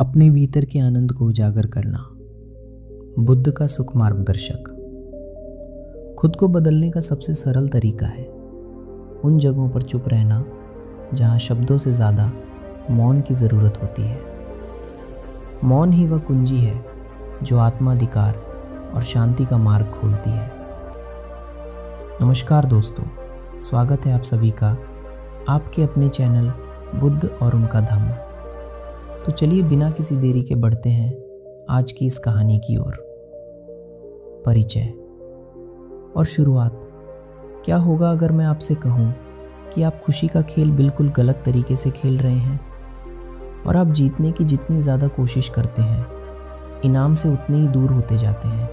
अपने भीतर के आनंद को उजागर करना। बुद्ध का सुख मार्गदर्शक। खुद को बदलने का सबसे सरल तरीका है उन जगहों पर चुप रहना जहाँ शब्दों से ज़्यादा मौन की ज़रूरत होती है। मौन ही वह कुंजी है जो आत्माधिकार और शांति का मार्ग खोलती है। नमस्कार दोस्तों, स्वागत है आप सभी का आपके अपने चैनल बुद्ध और उनका धम्म। तो चलिए बिना किसी देरी के बढ़ते हैं आज की इस कहानी की ओर। परिचय और शुरुआत। क्या होगा अगर मैं आपसे कहूँ कि आप खुशी का खेल बिल्कुल गलत तरीके से खेल रहे हैं और आप जीतने की जितनी ज़्यादा कोशिश करते हैं इनाम से उतने ही दूर होते जाते हैं।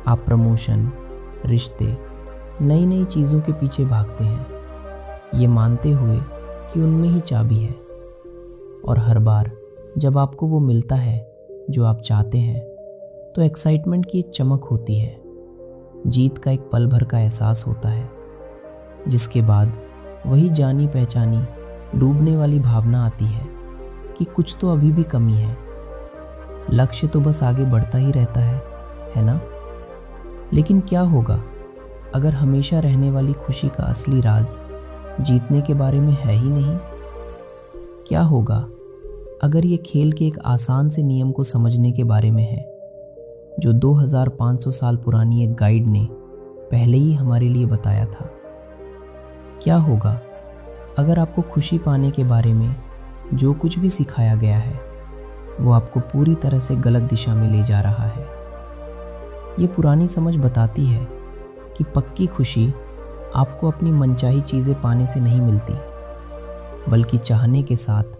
आप प्रमोशन, रिश्ते, नई नई चीज़ों के पीछे भागते हैं, ये मानते हुए कि उनमें ही चाबी है। और हर बार जब आपको वो मिलता है जो आप चाहते हैं तो एक्साइटमेंट की एक चमक होती है, जीत का एक पल भर का एहसास होता है, जिसके बाद वही जानी पहचानी डूबने वाली भावना आती है कि कुछ तो अभी भी कमी है। लक्ष्य तो बस आगे बढ़ता ही रहता है ना? लेकिन क्या होगा अगर हमेशा रहने वाली खुशी का असली राज जीतने के बारे में है ही नहीं? क्या होगा अगर ये खेल के एक आसान से नियम को समझने के बारे में है जो 2500 साल पुरानी एक गाइड ने पहले ही हमारे लिए बताया था? क्या होगा अगर आपको खुशी पाने के बारे में जो कुछ भी सिखाया गया है वो आपको पूरी तरह से गलत दिशा में ले जा रहा है? ये पुरानी समझ बताती है कि पक्की खुशी आपको अपनी मनचाही चीज़ें पाने से नहीं मिलती, बल्कि चाहने के साथ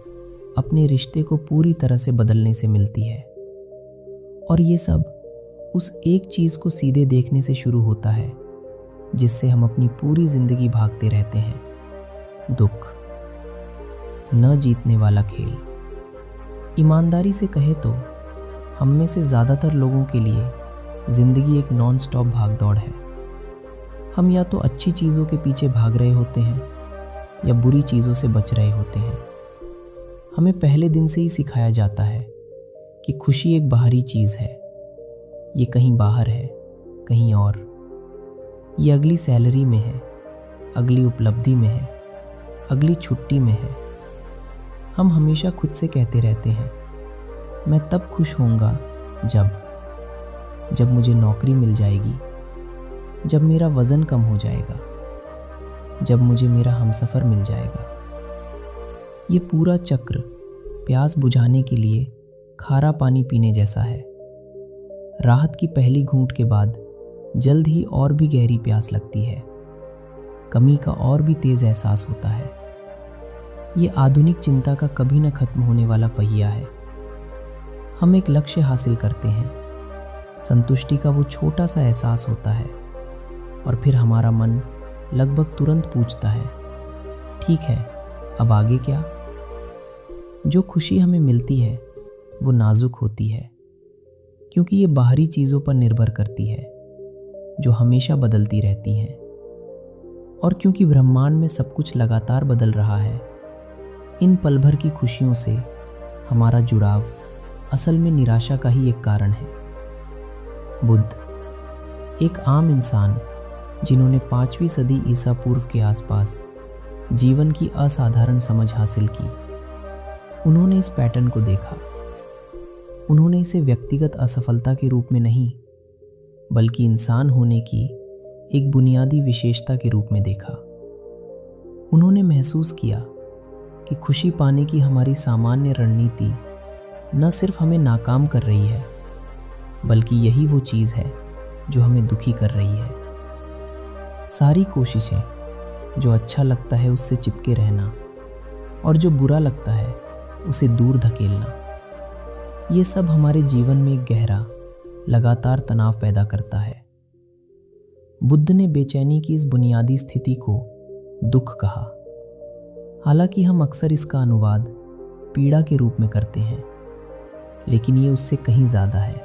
अपने रिश्ते को पूरी तरह से बदलने से मिलती है। और ये सब उस एक चीज़ को सीधे देखने से शुरू होता है जिससे हम अपनी पूरी जिंदगी भागते रहते हैं, दुख। न जीतने वाला खेल। ईमानदारी से कहे तो हम में से ज़्यादातर लोगों के लिए ज़िंदगी एक नॉन स्टॉप भाग दौड़ है। हम या तो अच्छी चीज़ों के पीछे भाग रहे होते हैं या बुरी चीज़ों से बच रहे होते हैं। हमें पहले दिन से ही सिखाया जाता है कि खुशी एक बाहरी चीज़ है, ये कहीं बाहर है, कहीं और। ये अगली सैलरी में है, अगली उपलब्धि में है, अगली छुट्टी में है। हम हमेशा खुद से कहते रहते हैं, मैं तब खुश होऊंगा जब मुझे नौकरी मिल जाएगी, जब मेरा वज़न कम हो जाएगा, जब मुझे मेरा हमसफ़र मिल जाएगा। ये पूरा चक्र प्यास बुझाने के लिए खारा पानी पीने जैसा है। राहत की पहली घूंट के बाद जल्द ही और भी गहरी प्यास लगती है, कमी का और भी तेज़ एहसास होता है। ये आधुनिक चिंता का कभी न खत्म होने वाला पहिया है। हम एक लक्ष्य हासिल करते हैं, संतुष्टि का वो छोटा सा एहसास होता है और फिर हमारा मन लगभग तुरंत पूछता है, ठीक है, अब आगे क्या? जो खुशी हमें मिलती है वो नाजुक होती है, क्योंकि ये बाहरी चीज़ों पर निर्भर करती है जो हमेशा बदलती रहती हैं। और क्योंकि ब्रह्मांड में सब कुछ लगातार बदल रहा है, इन पल भर की खुशियों से हमारा जुड़ाव असल में निराशा का ही एक कारण है। बुद्ध, एक आम इंसान जिन्होंने 5वीं सदी ईसा पूर्व के आसपास जीवन की असाधारण समझ हासिल की, उन्होंने इस पैटर्न को देखा। उन्होंने इसे व्यक्तिगत असफलता के रूप में नहीं, बल्कि इंसान होने की एक बुनियादी विशेषता के रूप में देखा। उन्होंने महसूस किया कि खुशी पाने की हमारी सामान्य रणनीति न सिर्फ हमें नाकाम कर रही है, बल्कि यही वो चीज़ है जो हमें दुखी कर रही है। सारी कोशिशें, जो अच्छा लगता है उससे चिपके रहना और जो बुरा लगता है उसे दूर धकेलना, ये सब हमारे जीवन में एक गहरा, लगातार तनाव पैदा करता है। बुद्ध ने बेचैनी की इस बुनियादी स्थिति को दुख कहा। हालांकि हम अक्सर इसका अनुवाद पीड़ा के रूप में करते हैं, लेकिन ये उससे कहीं ज़्यादा है।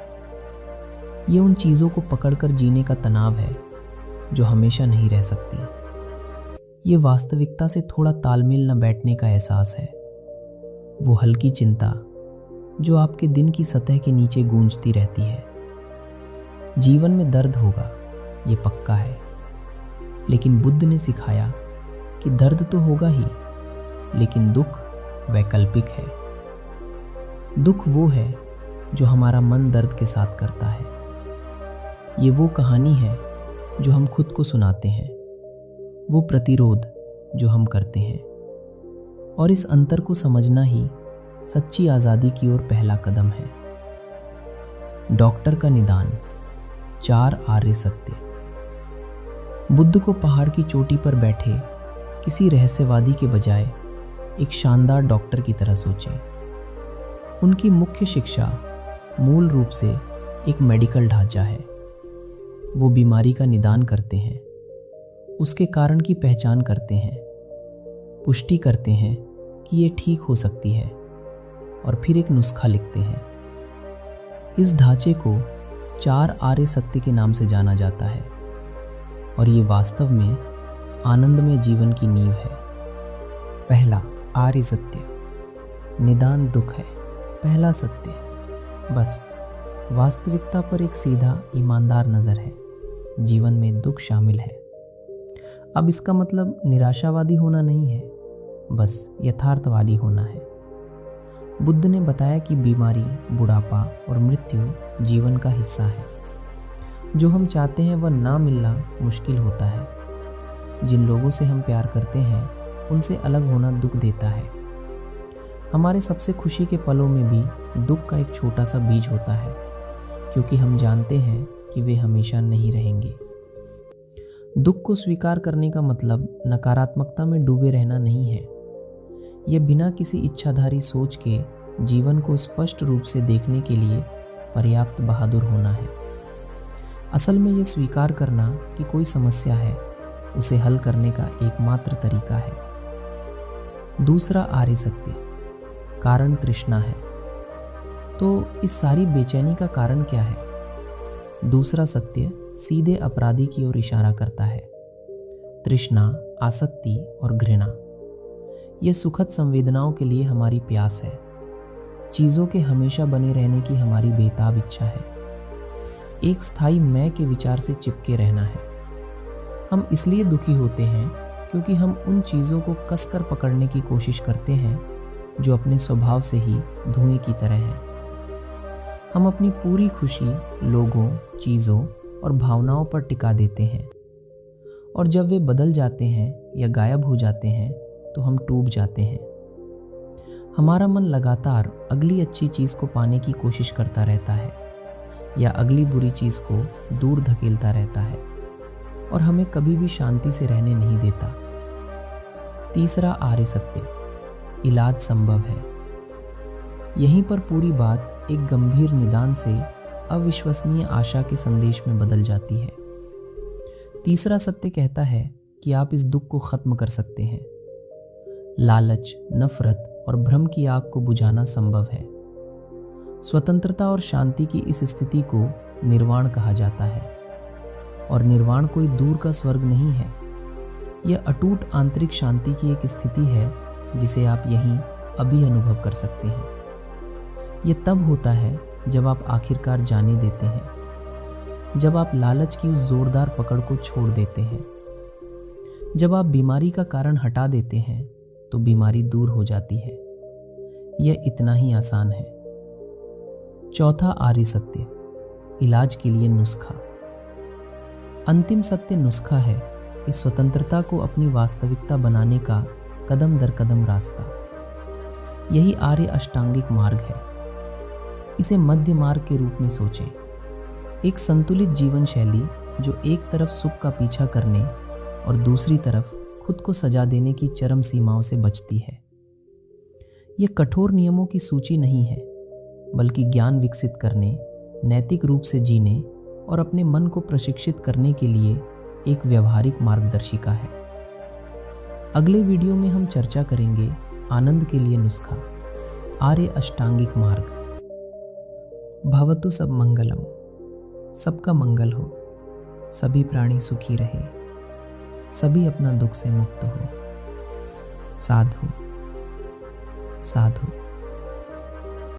ये उन चीज़ों को पकड़कर जीने का तनाव है जो हमेशा नहीं रह सकती। ये वास्तविकता से थोड़ा तालमेल न बैठने का एहसास है। वो हल्की चिंता जो आपके दिन की सतह के नीचे गूंजती रहती है। जीवन में दर्द होगा, ये पक्का है, लेकिन बुद्ध ने सिखाया कि दर्द तो होगा ही, लेकिन दुख वैकल्पिक है। दुख वो है जो हमारा मन दर्द के साथ करता है। ये वो कहानी है जो हम खुद को सुनाते हैं, वो प्रतिरोध जो हम करते हैं। और इस अंतर को समझना ही सच्ची आज़ादी की ओर पहला कदम है। डॉक्टर का निदान, 4 आर्य सत्य। बुद्ध को पहाड़ की चोटी पर बैठे किसी रहस्यवादी के बजाय एक शानदार डॉक्टर की तरह सोचें। उनकी मुख्य शिक्षा मूल रूप से एक मेडिकल ढांचा है। वो बीमारी का निदान करते हैं, उसके कारण की पहचान करते हैं, पुष्टि करते हैं कि ये ठीक हो सकती है, और फिर एक नुस्खा लिखते हैं। इस ढांचे को 4 आर्य सत्य के नाम से जाना जाता है, और ये वास्तव में आनंदमय जीवन की नींव है। पहला आर्य सत्य, निदान दुख है। पहला सत्य, बस वास्तविकता पर एक सीधा ईमानदार नज़र है। जीवन में दुख शामिल है। अब इसका मतलब निराशावादी होना नहीं है, बस यथार्थवादी होना है। बुद्ध ने बताया कि बीमारी, बुढ़ापा और मृत्यु जीवन का हिस्सा है। जो हम चाहते हैं वह ना मिलना मुश्किल होता है। जिन लोगों से हम प्यार करते हैं उनसे अलग होना दुख देता है। हमारे सबसे खुशी के पलों में भी दुख का एक छोटा सा बीज होता है, क्योंकि हम जानते हैं कि वे हमेशा नहीं रहेंगे। दुख को स्वीकार करने का मतलब नकारात्मकता में डूबे रहना नहीं है। यह बिना किसी इच्छाधारी सोच के जीवन को स्पष्ट रूप से देखने के लिए पर्याप्त बहादुर होना है। असल में यह स्वीकार करना कि कोई समस्या है, उसे हल करने का एकमात्र तरीका है। दूसरा आर्य सत्य, कारण तृष्णा है। तो इस सारी बेचैनी का कारण क्या है? दूसरा सत्य सीधे अपराधी की ओर इशारा करता है। तृष्णा, आसक्ति और घृणा, यह सुखद संवेदनाओं के लिए हमारी प्यास है। चीज़ों के हमेशा बने रहने की हमारी बेताब इच्छा है। एक स्थायी मैं के विचार से चिपके रहना है। हम इसलिए दुखी होते हैं क्योंकि हम उन चीज़ों को कसकर पकड़ने की कोशिश करते हैं जो अपने स्वभाव से ही धुएं की तरह हैं। हम अपनी पूरी खुशी लोगों, चीज़ों और भावनाओं पर टिका देते हैं, और जब वे बदल जाते हैं या गायब हो जाते हैं तो हम टूट जाते हैं। हमारा मन लगातार अगली अच्छी चीज़ को पाने की कोशिश करता रहता है या अगली बुरी चीज़ को दूर धकेलता रहता है, और हमें कभी भी शांति से रहने नहीं देता। तीसरा आर्य सत्य, इलाज संभव है। यहीं पर पूरी बात एक गंभीर निदान से अविश्वसनीय आशा के संदेश में बदल जाती है। तीसरा सत्य कहता है कि आप इस दुख को खत्म कर सकते हैं। लालच, नफरत और भ्रम की आग को बुझाना संभव है। स्वतंत्रता और शांति की इस स्थिति को निर्वाण कहा जाता है, और निर्वाण कोई दूर का स्वर्ग नहीं है। यह अटूट आंतरिक शांति की एक स्थिति है जिसे आप यहीं अभी अनुभव कर सकते हैं। यह तब होता है जब आप आखिरकार जाने देते हैं, जब आप लालच की उस जोरदार पकड़ को छोड़ देते हैं, जब आप बीमारी का कारण हटा देते हैं तो बीमारी दूर हो जाती है। यह इतना ही आसान है। चौथा आर्य सत्य, इलाज के लिए नुस्खा। अंतिम सत्य नुस्खा है इस स्वतंत्रता को अपनी वास्तविकता बनाने का कदम दर कदम रास्ता। यही आर्य अष्टांगिक मार्ग है। इसे मध्य मार्ग के रूप में सोचें, एक संतुलित जीवन शैली जो एक तरफ सुख का पीछा करने और दूसरी तरफ खुद को सजा देने की चरम सीमाओं से बचती है। यह कठोर नियमों की सूची नहीं है, बल्कि ज्ञान विकसित करने, नैतिक रूप से जीने और अपने मन को प्रशिक्षित करने के लिए एक व्यवहारिक मार्गदर्शिका है। अगले वीडियो में हम चर्चा करेंगे आनंद के लिए नुस्खा, आर्य अष्टांगिक मार्ग। भवतु सब मंगलम, सबका मंगल हो, सभी प्राणी सुखी रहे, सभी अपना दुख से मुक्त हो। साधु साधु।